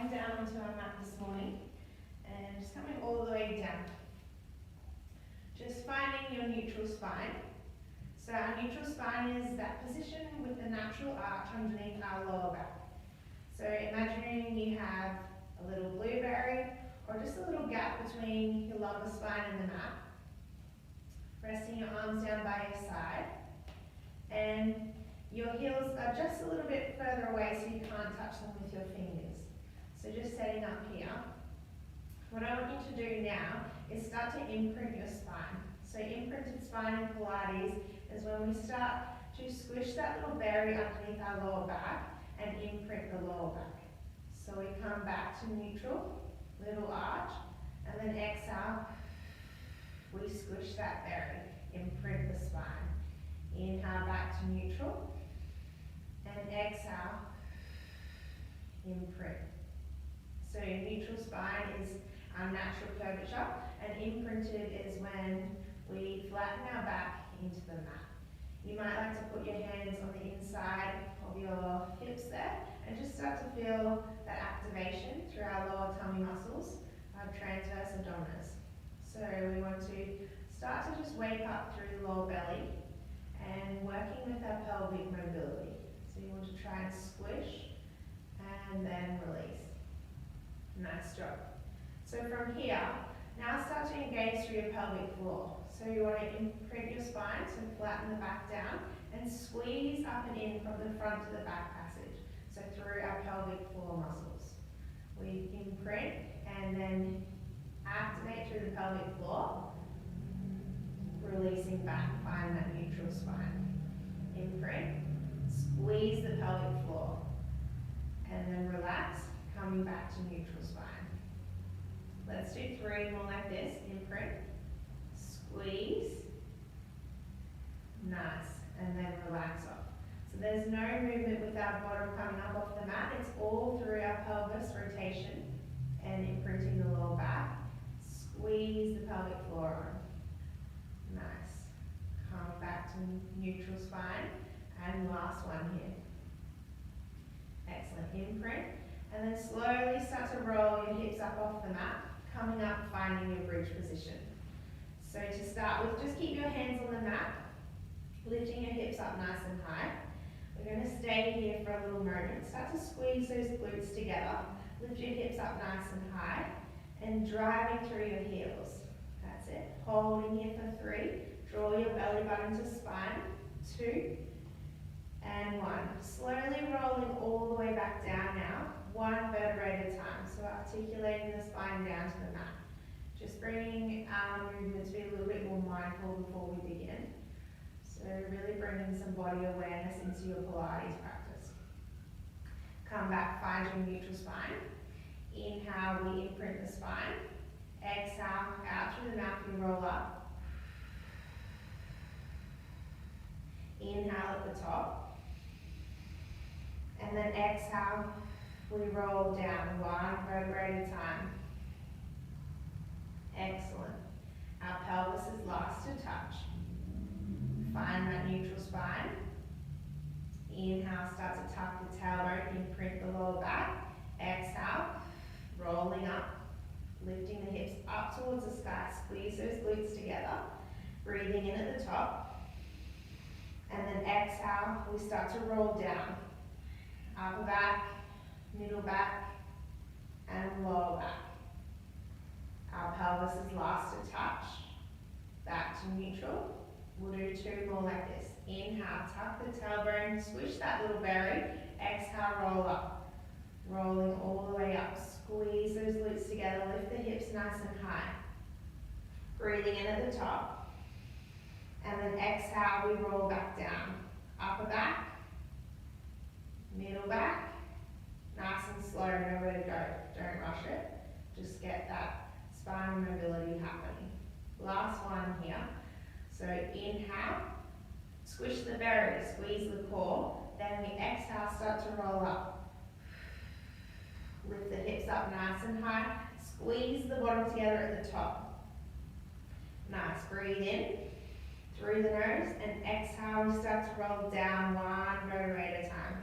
rolling down onto our mat this morning and just coming all the way down. Just finding your neutral spine. So our neutral spine is that position with the natural arch underneath our lower back. So imagining you have a little blueberry or just a little gap between your lower spine and the mat. Resting your arms down by your side. And your heels are just a little bit further away so you can't touch them with your fingers. So just setting up here. What I want you to do now is start to imprint your spine. So imprinted spine in Pilates is when we start to squish that little berry underneath our lower back and imprint the lower back. So we come back to neutral, little arch, and then exhale, we squish that berry, imprint the spine. Inhale back to neutral, and exhale, imprint. So neutral spine is our natural curvature, and imprinted is when we flatten our back into the mat. You might like to put your hands on the inside of your hips there, and just start to feel that activation through our lower tummy muscles, our transverse abdominis. So we want to start to just wake up through the lower belly, and working with our pelvic mobility. So you want to try and squish and then release. Nice job. So from here, now start to engage through your pelvic floor. So you want to imprint your spine, so flatten the back down and squeeze up and in from the front to the back passage. So through our pelvic floor muscles. We imprint and then activate through the pelvic floor. Releasing back, find that neutral spine. Imprint, squeeze the pelvic floor, and then relax, coming back to neutral spine. Let's do 3 more like this. Imprint, squeeze, nice, and then relax off. So there's no movement with our bottom coming up off the mat. It's all through our pelvis rotation and imprinting the lower back. Squeeze the pelvic floor on. Nice. Come back to neutral spine. And last one here. Excellent. Imprint. And then slowly start to roll your hips up off the mat. Coming up, finding your bridge position. So to start with, just keep your hands on the mat. Lifting your hips up nice and high. We're going to stay here for a little moment. Start to squeeze those glutes together. Lift your hips up nice and high. And driving through your heels. That's it. Holding here for 3. Draw your belly button to spine. 2 and 1. Slowly rolling all the way back down now. 1 vertebrae at a time. So articulating the spine down to the mat. Just bringing our movement to be a little bit more mindful before we begin. So really bringing some body awareness into your Pilates practice. Come back, find your neutral spine. Inhale, we imprint the spine. Exhale, out through the mouth, we roll up. Inhale at the top. And then exhale, we roll down 1 vertebrae at a time. Excellent. Our pelvis is last to touch. Find that neutral spine. Inhale, start to tuck the tailbone, imprint the lower back. Exhale, rolling up. Lifting the hips up towards the sky. Squeeze those glutes together. Breathing in at the top. And then exhale, we start to roll down. Upper back, middle back, and lower back. Our pelvis is last to touch. Back to neutral. We'll do 2 more like this. Inhale, tuck the tailbone, squish that little berry. Exhale, roll up. Rolling all the way up. Squeeze those glutes together. Lift the hips nice and high. Breathing in at the top. And then exhale, we roll back down. Upper back. Middle back. Nice and slow, nowhere to go. Don't rush it. Just get that spine mobility happening. Last one here. So inhale, squish the berry, squeeze the core. Then we exhale, start to roll up. Lift the hips up nice and high. Squeeze the bottom together at the top. Nice. Breathe in through the nose and exhale. We start to roll down 1 vertebrae at a time.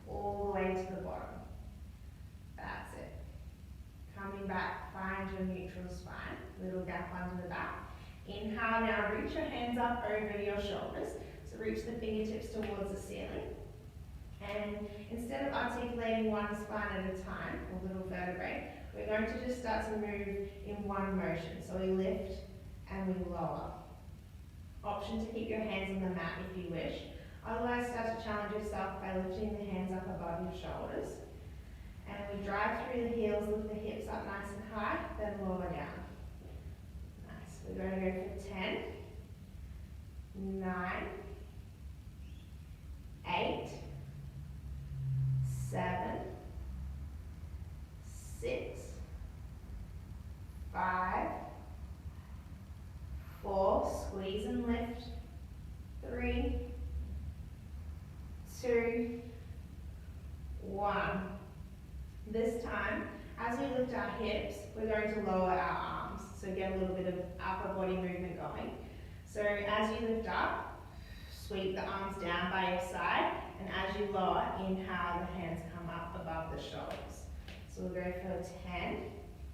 All the way to the bottom. little gap under the back. Inhale, now reach your hands up over your shoulders. So reach the fingertips towards the ceiling. And instead of articulating one spine at a time, or little vertebrae, we're going to just start to move in one motion. So we lift and we lower. Option to keep your hands on the mat if you wish. Otherwise, start to challenge yourself by lifting the hands up above your shoulders. And we drive through the heels, lift the hips up nice and high, then lower down. Nice. We're going to go for 10, 9, 8, 7, 6, 5, 4, squeeze and lift, 3, 2, 1. This time, as we lift our hips, we're going to lower our arms. So get a little bit of upper body movement going. So as you lift up, sweep the arms down by your side, and as you lower, inhale, the hands come up above the shoulders. So we'll go for 10,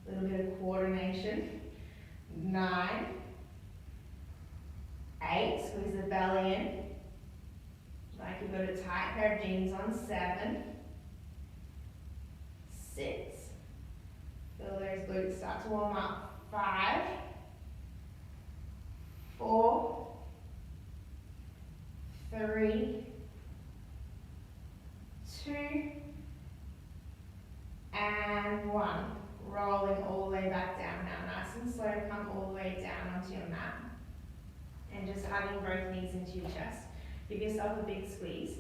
a little bit of coordination, 9, 8, squeeze the belly in, like you've got a tight pair of jeans on, 7, 6, feel those glutes start to warm up, 5, 4, 3, 2, and 1. Rolling all the way back down now. Nice and slow, come all the way down onto your mat. And just hugging both knees into your chest. Give yourself a big squeeze.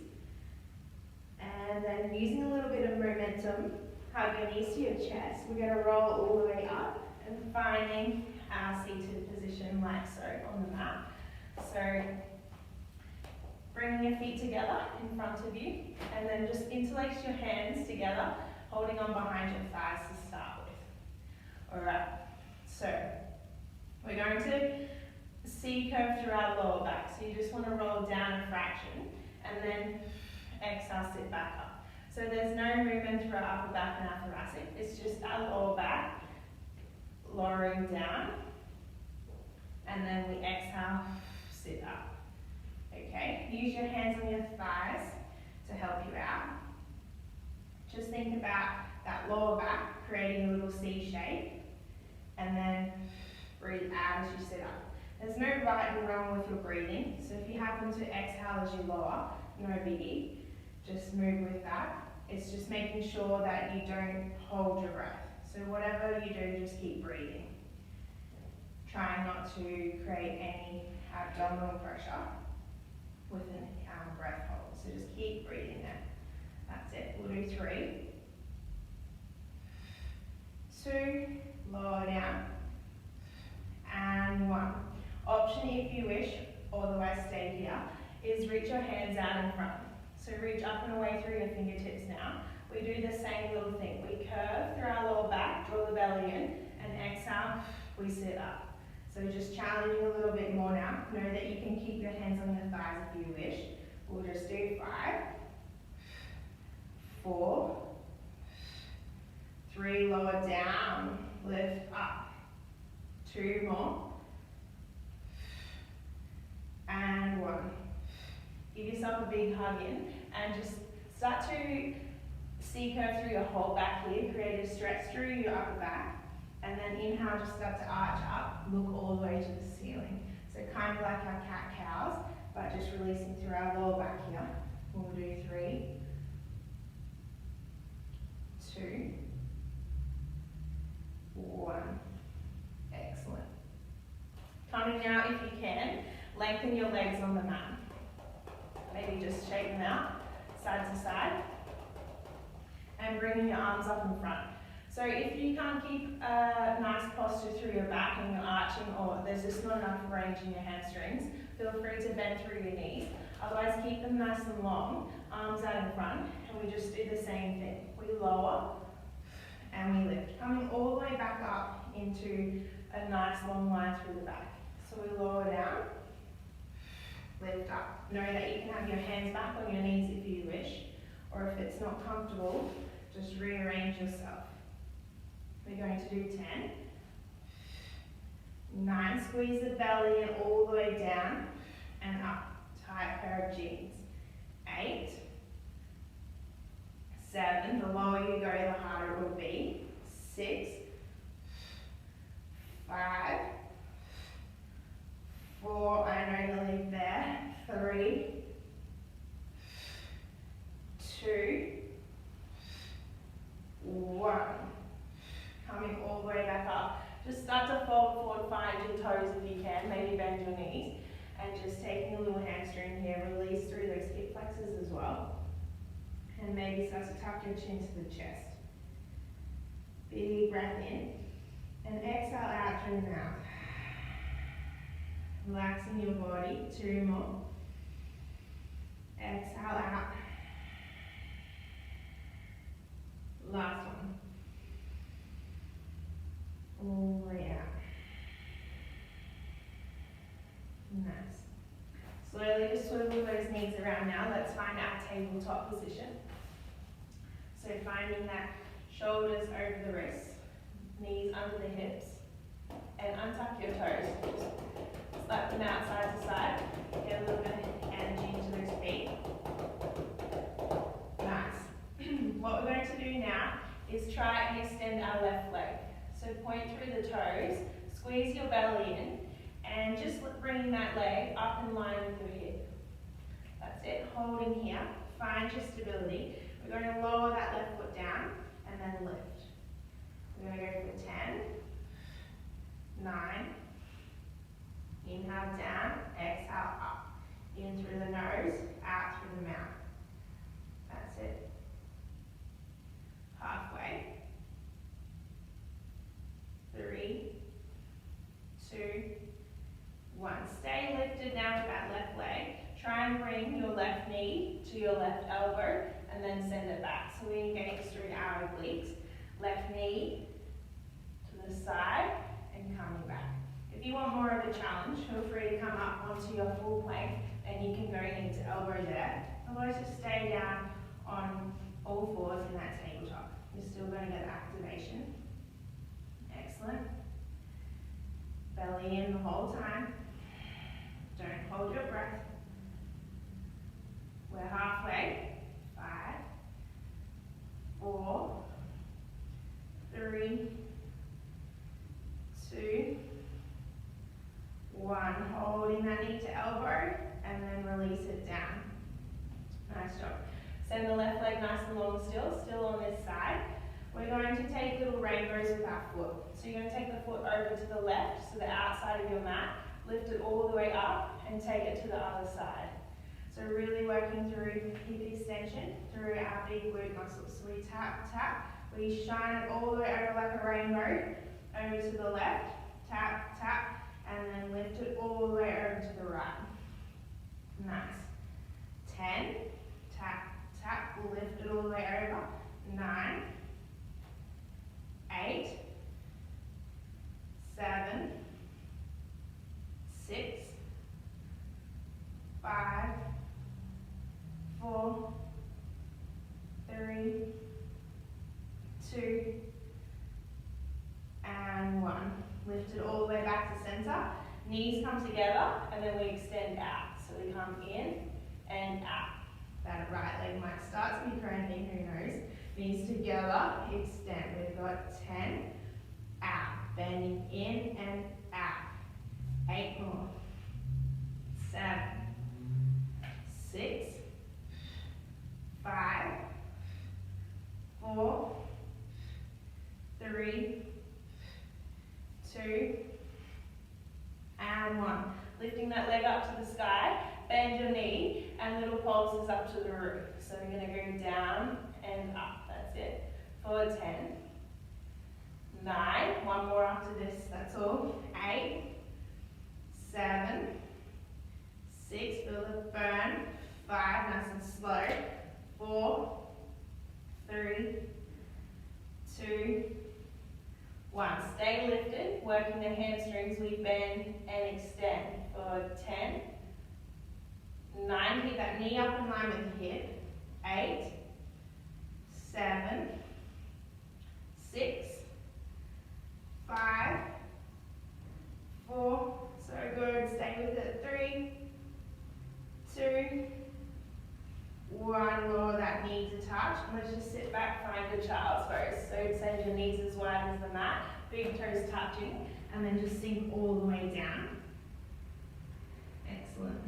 And then using a little bit of momentum, hug your knees to your chest. We're going to roll all the way up and finding our seated position like so on the mat. So bringing your feet together in front of you, and then just interlace your hands together, holding on behind your thighs to start with. Alright, so we're going to C-curve through our lower back. So you just want to roll down a fraction, and then exhale, sit back up. So there's no movement through our upper back and our thoracic, it's just our lower back, lowering down, and then we exhale, sit up. Okay, use your hands on your thighs to help you out. Just think about that lower back creating a little C shape, and then breathe out as you sit up. There's no right and wrong with your breathing, so if you happen to exhale as you lower, no biggie, just move with that. It's just making sure that you don't hold your breath. So whatever you do, just keep breathing. Try not to create any abdominal pressure with a breath hold. So just keep breathing there. That's it. We'll do 3, 2, lower down, and 1. Option, if you wish, otherwise stay here, is reach your hands out in front. So reach up and away through your fingertips now. We do the same little thing. We curve through our lower back, draw the belly in, and exhale, we sit up. So just challenging a little bit more now. Know that you can keep your hands on your thighs if you wish. We'll just do 5, 4, 3, lower down, lift up, 2 more, and 1. Give yourself a big hug in, and just start to C-curve through your whole back here, create a stretch through your upper back. And then inhale, just start to arch up, look all the way to the ceiling. So kind of like our cat-cows, but just releasing through our lower back here. We'll do 3, 2, 1. Excellent. Coming now, if you can, lengthen your legs on the mat. Maybe just shake them out, side to side. And bringing your arms up in front. So if you can't keep a nice posture through your back and you're arching, or there's just not enough range in your hamstrings, feel free to bend through your knees. Otherwise, keep them nice and long, arms out in front, and we just do the same thing. We lower and we lift, coming all the way back up into a nice long line through the back. So we lower down, lift up. Know that you can have your hands back on your knees if you wish, or if it's not comfortable, just rearrange yourself. We're going to do 10, 9, squeeze the belly in all the way down and up. Tight pair of jeans. 8, 7, the lower you go, the harder it will be. 6, 5, 4, I know you leave there. 3, 2, 1. Coming all the way back up. Just start to fold forward, find your toes if you can, maybe bend your knees. And just taking a little hamstring here, release through those hip flexors as well. And maybe start to tuck your chin to the chest. Big breath in. And exhale out through the mouth. Relaxing your body. 2 more. Exhale out. Last one. All the way out. Nice. Slowly just swivel those knees around now. Let's find our tabletop position. So finding that shoulders over the wrists, knees under the hips, and untuck your toes. Just slap them out side to side. Get a little bit of energy into those feet. Nice. What we're going to do now is try and extend our left leg. So point through the toes, squeeze your belly in, and just bringing that leg up in line with your hip. That's it, holding here, find your stability. We're going to lower that left foot down and then lift. We're going to go for 10, 9, inhale down, exhale up. In through the nose, out through the mouth. That's it. Halfway. 3, 2, 1. Stay lifted now with that left leg. Try and bring your left knee to your left elbow and then send it back. So we engage through our obliques. Left knee to the side and coming back. If you want more of a challenge, feel free to come up onto your full plank and you can go knee to elbow there. Otherwise just stay down on all fours in that tabletop. You're still going to get activation. Excellent. Belly in the whole time. Don't hold your breath. We're halfway. 5, 4, 3, 2, 1. Holding that knee to elbow and then release it down. Nice job. Send the left leg nice and long still on this side. We're going to take little rainbows with our foot. So you're going to take the foot over to the left, so the outside of your mat, lift it all the way up and take it to the other side. So really working through hip extension, through our big glute muscles. So we tap, tap, we shine it all the way over like a rainbow, over to the left, tap, tap, and then lift it all the way over to the right. Nice. 10, tap, tap, lift it all the way over. 9, 8, 7, 6, 5, 4, 3, 2, and 1. Lift it all the way back to center. Knees come together and then we extend out. So we come in and out. That right leg might start to be cramping, who knows. Knees together, extend. We've got 10, out. Bending in and out. 8 more. 7, 6, 5, 4, 3, 2, and 1. Lifting that leg up to the sky, bend your knee, and little pulses up to the roof. So we're going to go down and up. That's it. For 10, 9, one more after this, that's all. 8, 7, 6, feel the burn. 5, nice and slow. 4, 3, 2, 1. Stay lifted, working the hamstrings. We bend and extend for 10, 9, keep that knee up in line with the hip. 8, 7, 6, 5, back, find your child's pose. So send your knees as wide as the mat, big toes touching, and then just sink all the way down. Excellent.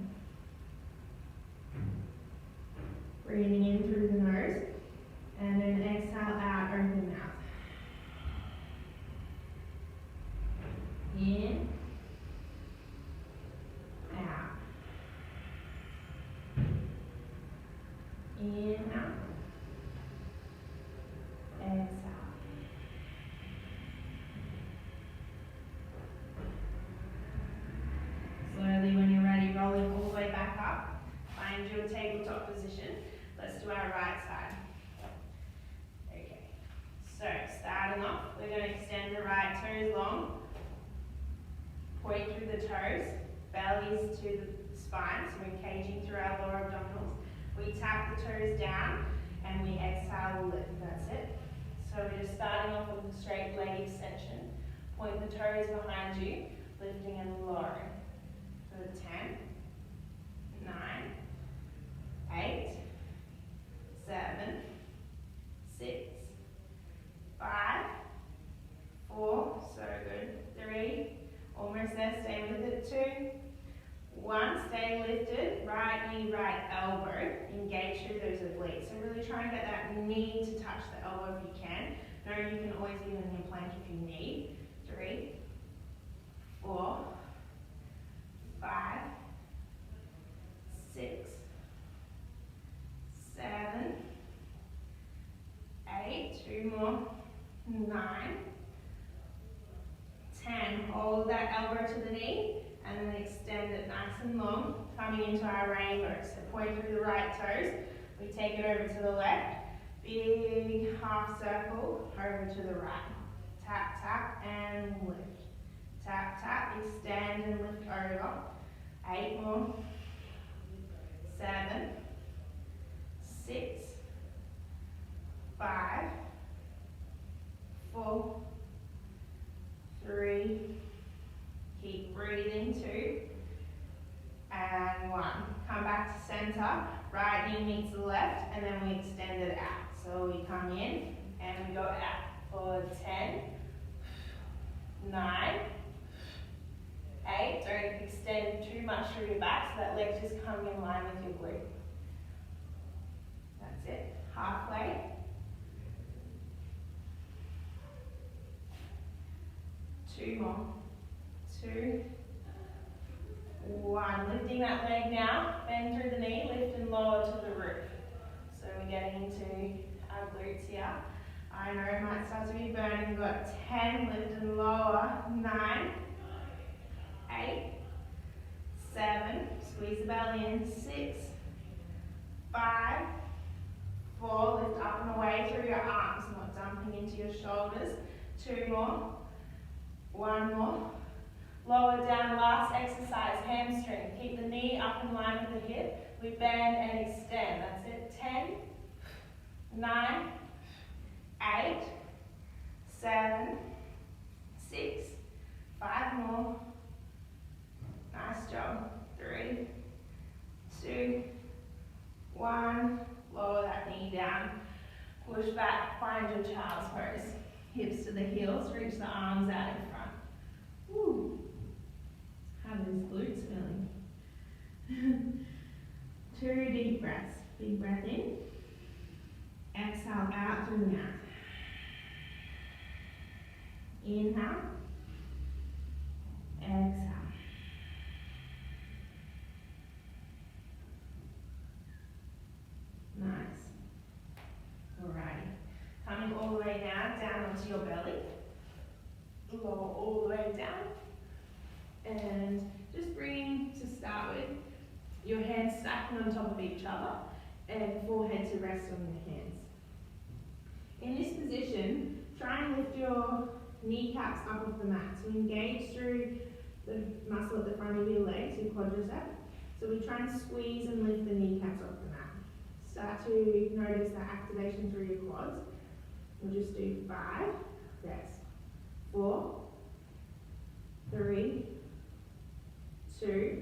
Breathing in through the nose, and then exhale out, open mouth. In, out. In, out. Exhale. Slowly, when you're ready, rolling all the way back up. Find your tabletop position. Let's do our right side. Okay. So, starting off, we're going to extend the right toes long. Point through the toes. Bellies to the spine, so we're engaging through our lower abdominals. We tap the toes down, and we exhale, lift. That's it. So we're just starting off with a straight leg extension. Point the toes behind you, lifting and lowering. So 10, 9, 8, 7, 6, 5, 4, so good, 3, almost there, stay with it, 2, 1, stay lifted, right knee, right elbow, engage through those obliques. So really try and get that knee to touch the elbow if you can. No, you can always give an implant if you need. 3, 4, 5, 6, 7, 8, 2 more, 9, 10. Hold that elbow to the knee and then extend it nice and long, coming into our rainbow. So point through the right toes, we take it over to the left, big half circle over to the right. Tap, tap, and lift. Tap, tap, extend and lift over. 8 more, 7, 6, 5, 4, 3, keep breathing, 2, and 1. Come back to center, right knee meets the left, and then we extend it out. So we come in, and we go out for 10, 9, 8, don't extend too much through your back, so that leg's just coming in line with your glute. That's it, halfway. 2 more, 2, 1. Lifting that leg now, bend through the knee, lift and lower to the roof. So we're getting into our glutes here. I know it might start to be burning. We've got 10, lift and lower, 9, 8, 7, squeeze the belly in, 6, 5, 4, lift up and away through your arms, not dumping into your shoulders. 2 more, 1 more. Lower down, last exercise, hamstring. Keep the knee up in line with the hip. We bend and extend. That's it. 10, 9, 8, 7, 6, 5 more. Nice job. 3, 2, 1. Lower that knee down. Push back, find your child's pose. Hips to the heels, reach the arms out in front. Woo. How are these glutes feeling? 2 deep breaths. Big breath in. Exhale out through the mouth. Inhale. Exhale. Nice. Alrighty. Coming all the way now, down onto your belly. Lower all the way down. And just bringing, to start with, your hands stacking on top of each other and forehead to rest on your hands. In this position, try and lift your kneecaps up off the mat. So engage through the muscle at the front of your legs, your quadricep. So we try and squeeze and lift the kneecaps off the mat. Start to notice that activation through your quads. We'll just do 5, rest. 4, 3, 2,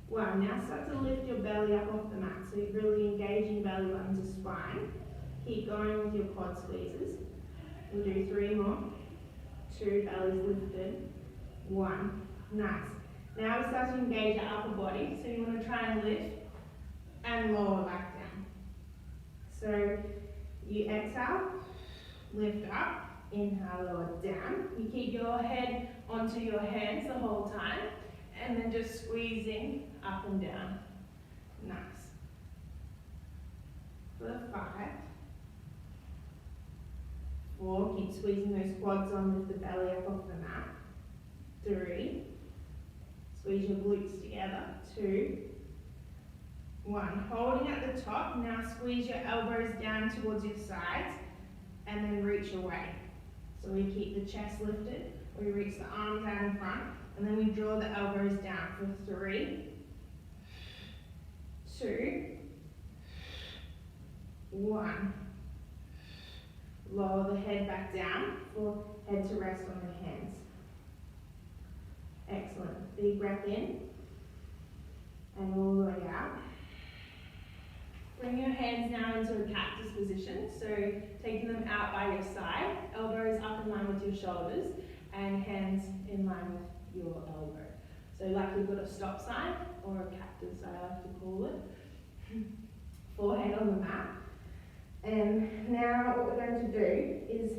1. Now start to lift your belly up off the mat. So you're really engaging belly button to spine. Keep going with your quad squeezes. We'll do 3 more. 2, belly's lifted. 1. Nice. Now we start to engage our upper body, so you want to try and lift and lower back down. So you exhale, lift up, inhale, lower down. You keep your head onto your hands the whole time, and then just squeezing up and down. Nice. For 5, 4, keep squeezing those quads on, lift the belly up off the mat. 3, squeeze your glutes together. 2, 1, holding at the top. Now squeeze your elbows down towards your sides and then reach away. So we keep the chest lifted, we reach the arms out in front, and then we draw the elbows down for 3, 2, 1. Lower the head back down for head to rest on your hands. Excellent. Big breath in and all the way out. Bring your hands now into a cactus position, so taking them out by your side, elbows up in line with your shoulders, and hands in line with your elbow. So like you've got a stop sign, or a cactus I like to call it. Forehead on the mat. And now what we're going to do is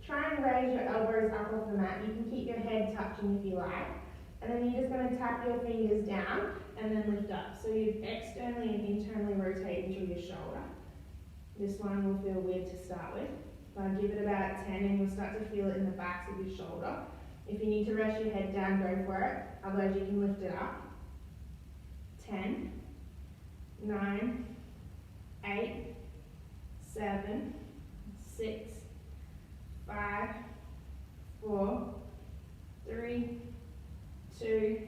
try and raise your elbows up off the mat. You can keep your head touching if you like. And then you're just going to tap your fingers down and then lift up. So you externally and internally rotate through your shoulder. This one will feel weird to start with. But give it about 10 and you'll start to feel it in the backs of your shoulder. If you need to rest your head down, go for it. Otherwise you can lift it up. 10, 9, 8, 7, 6, 5, 4, 3, 2,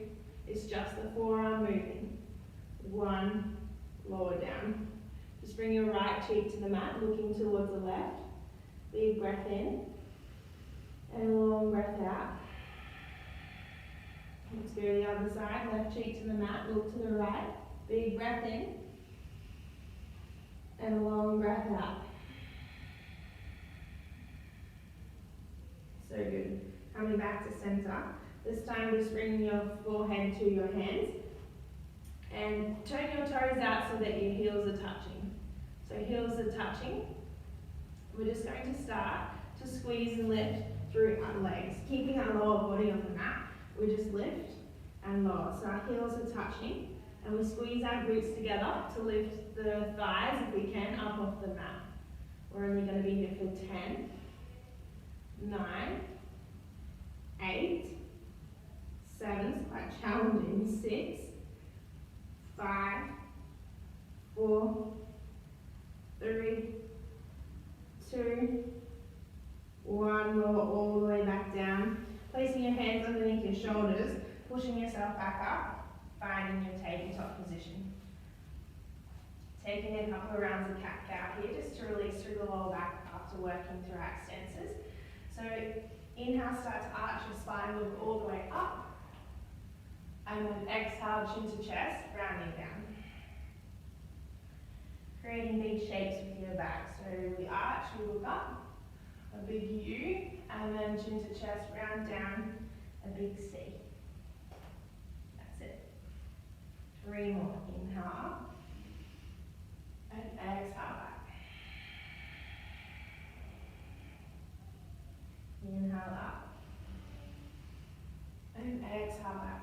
it's just the forearm moving. 1, lower down. Just bring your right cheek to the mat, looking towards the left. Big breath in, and a long breath out. Let's go to the other side, left cheek to the mat, look to the right. Big breath in, and a long breath out. So good. Coming back to center. This time just bring your forehead to your hands and turn your toes out so that your heels are touching. So heels are touching. We're just going to start to squeeze and lift through our legs. Keeping our lower body on the mat, we just lift and lower. So our heels are touching and we squeeze our glutes together to lift the thighs, if we can, up off the mat. We're only going to be here for 10, 9, 8, 7, it's quite challenging, 6, 5, 4, 3, 2, 1, lower all the way back down. Placing your hands underneath your shoulders, pushing yourself back up, finding your tabletop position. Taking a couple of rounds of cat-cow here just to release through the lower back after working through our extensors. So inhale, start to arch your spine, look all the way up. And then exhale, chin to chest, rounding down. Creating big shapes with your back. So we arch, we look up, a big U, and then chin to chest, round down, a big C. That's it. 3 more. Inhale up, and exhale back. Inhale up, and exhale back.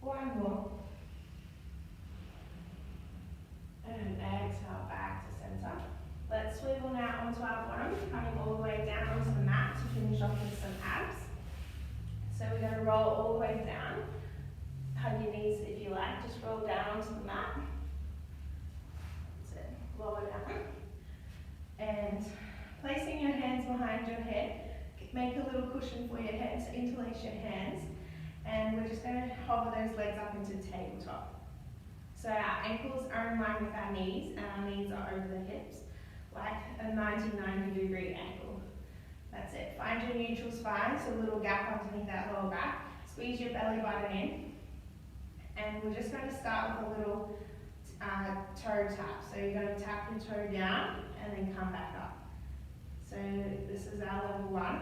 1 more. And exhale back to center. Let's swivel now onto our bottom, coming all the way down onto the mat to finish off with some abs. So we're going to roll all the way down. Hug your knees if you like, just roll down onto the mat. That's it, lower down. And placing your hands behind your head, make a little cushion for your head, so interlace your hands. And we're just going to hover those legs up into tabletop. So our ankles are in line with our knees, and our knees are over the hips, like a 90-degree angle. That's it. Find your neutral spine, so a little gap underneath that lower back. Squeeze your belly button in. And we're just going to start with a little toe tap. So you're going to tap your toe down and then come back up. So this is our level 1,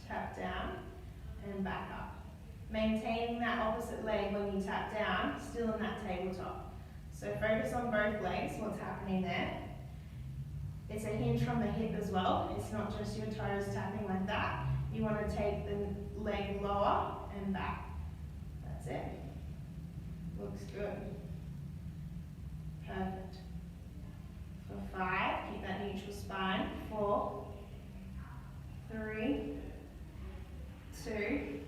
tap down and back up. Maintaining that opposite leg when you tap down, still in that tabletop. So focus on both legs, what's happening there. It's a hinge from the hip as well. It's not just your toes tapping like that. You want to take the leg lower and back. That's it. Looks good. Perfect. For 5, keep that neutral spine. 4, 3, 2,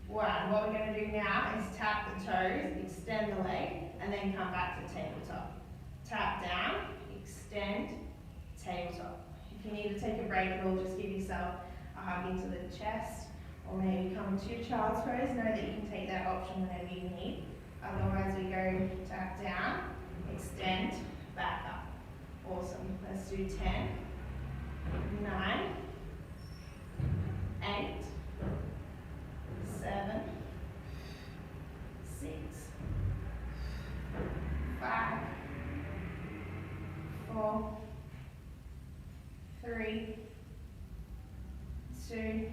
1. What we're going to do now is tap the toes, extend the leg, and then come back to tabletop. Tap down, extend, tabletop. If you need to take a break at all, just give yourself a hug into the chest, or maybe come to your child's pose. Know that you can take that option whenever you need. Otherwise, we go tap down, extend, back up. Awesome. Let's do 10, 9, 8, 7, 6, 5, 4, 3, 2,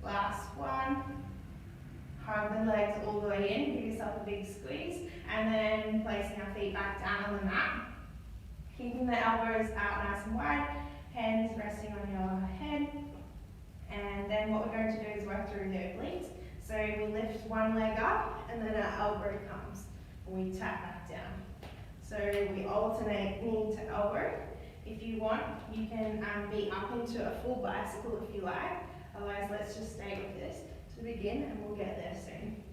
last one. Hug the legs all the way in, give yourself a big squeeze, and then placing our feet back down on the mat. Keeping the elbows out nice and wide, hands resting on your head. And then what we're going to do is work through the obliques. So we lift one leg up, and then our elbow comes. We tap back down. So we alternate knee to elbow. If you want, you can be up into a full bicycle if you like. Otherwise, let's just stay with this to begin, and we'll get there soon.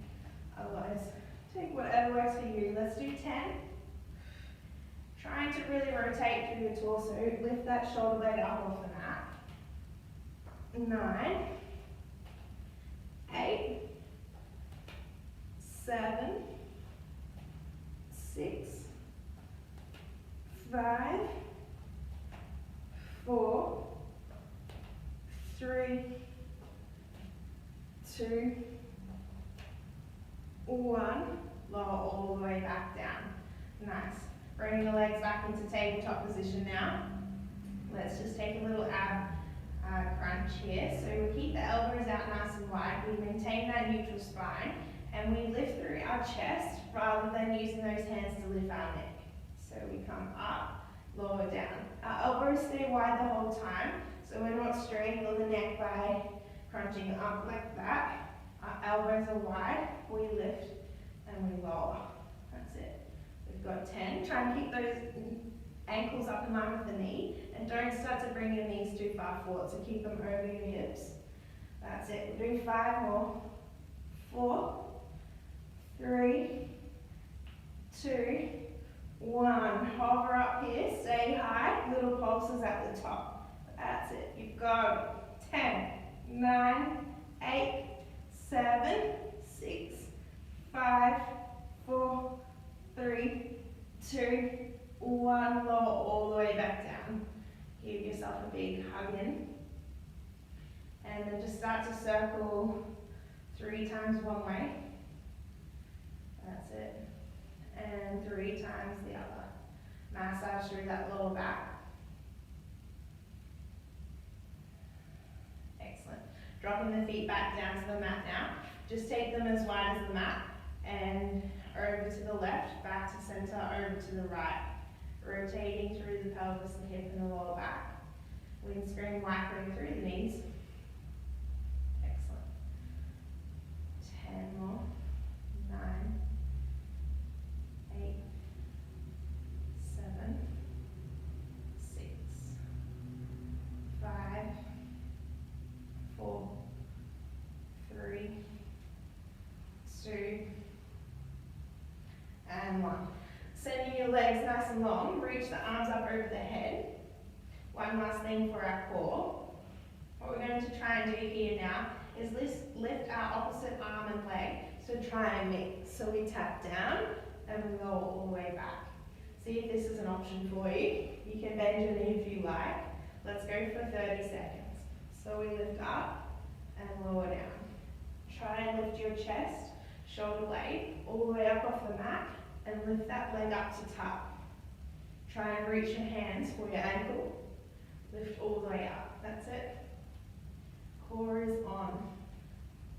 Otherwise, take whatever works for you. Let's do 10. Trying to really rotate through your torso. Lift that shoulder blade up off the mat. 9, 8, 7, 6, 5, 4, 3, 2, 1. Lower all the way back down. Nice. Bringing the legs back into tabletop position now. Let's just take a little ab crunch here. So we keep the elbows out nice and wide. We maintain that neutral spine, and we lift through our chest rather than using those hands to lift our neck. So we come up, lower down. Our elbows stay wide the whole time, so we're not straining the neck by crunching up like that. Our elbows are wide, we lift and we lower. That's it. We've got 10. Try and keep those ankles up in line with the knee, and don't start to bring your knees too far forward, so keep them over your hips. That's it. We'll do 5 more. 4, 3, 2, 1. Hover up here, stay high, little pulses at the top. That's it. You've got it. 10, 9, 8, 7, 6, 5, 4, 3, 2, 1. Lower all the way back down. Give yourself a big hug in. And then just start to circle 3 times one way. That's it. And 3 times the other. Massage through that lower back. Excellent. Dropping the feet back down to the mat now. Just take them as wide as the mat, and over to the left, back to center, over to the right. Rotating through the pelvis, the hip, and the lower back. Windscreen microing through the knees. Excellent. 10 more. 9, 8, 7, 6, 5, 4, 3, 2, and 1. Sending your legs nice and long, reach the arms up over the head. One last thing for our core. What we're going to try and do here now is lift our opposite arm and leg, so try and mix. So we tap down and we go all the way back. See if this is an option for you. You can bend your knee if you like. Let's go for 30 seconds. So we lift up and lower down. Try and lift your chest, shoulder blade, all the way up off the mat, and lift that leg up to top. Try and reach your hands for your ankle. Lift all the way up. That's it. Core is on.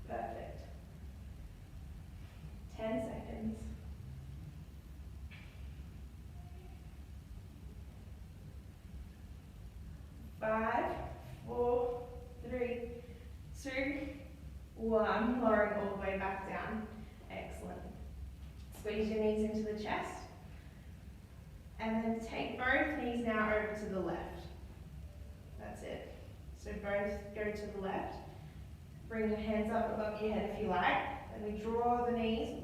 Perfect. 10 seconds. 5, 4, 3, 2, 1. Lowering all the way back down. Excellent. Squeeze your knees into the chest. And then take both knees now over to the left. That's it. So both go to the left. Bring your hands up above your head if you like. Then we draw the knees,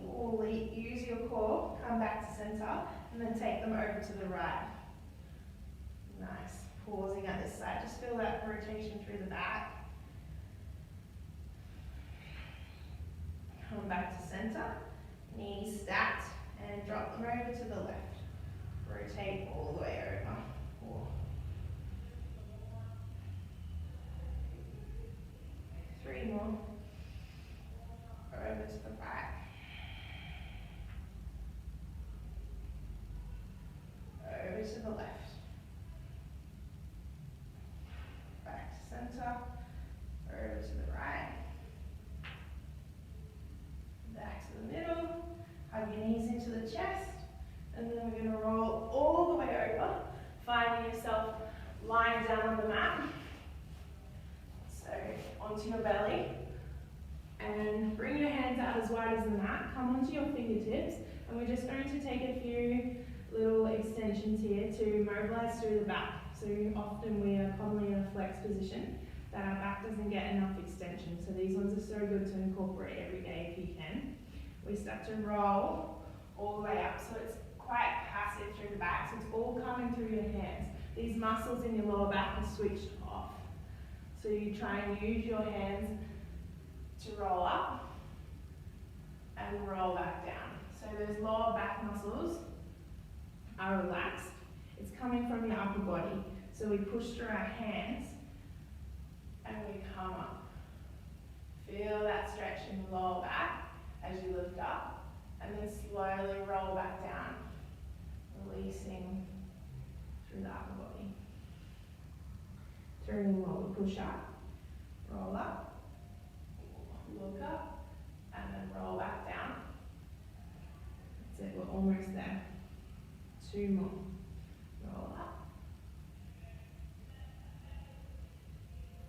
use your core, come back to center, and then take them over to the right. Nice. Pausing at this side. Just feel that rotation through the back. Come back to center. Knees stacked, and drop them over to the left. Rotate all the way over. 4. 3 more. Over to the right. Over to the left. Back to center. Over to the right. Back to the middle. Hug your knees into the chest. And then we're going to roll all the way over, finding yourself lying down on the mat. So onto your belly. And bring your hands out as wide as the mat. Come onto your fingertips. And we're just going to take a few little extensions here to mobilize through the back. So often we are commonly in a flex position that our back doesn't get enough extension. So these ones are so good to incorporate every day if you can. We start to roll all the way up. So it's quite passive through the back, so it's all coming through your hands. These muscles in your lower back are switched off. So you try and use your hands to roll up and roll back down. So those lower back muscles are relaxed. It's coming from your upper body. So we push through our hands and we come up. Feel that stretch in the lower back as you lift up, and then slowly roll back down. Releasing through the upper body. 3 more. We push up, roll up, look up, and then roll back down. That's it, we're almost there. 2 more. Roll up,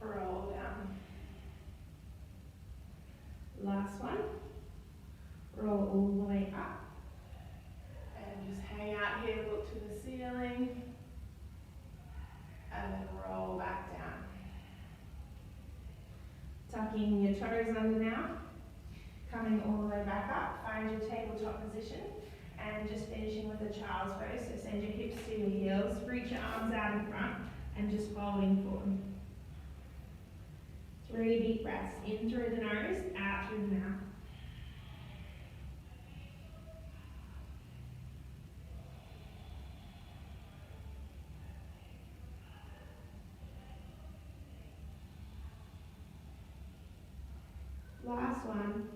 roll down. Last one. Roll all the way up. Just hang out here, look to the ceiling, and then roll back down. Tucking your toes under now, coming all the way back up, find your tabletop position, and just finishing with a child's pose. So send your hips to your heels, reach your arms out in front, and just folding forward. 3 deep breaths, in through the nose, out through the mouth. Last one.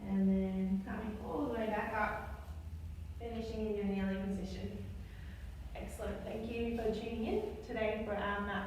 And then coming all the way back up, finishing in your kneeling position. Excellent. Thank you for tuning in today for our mat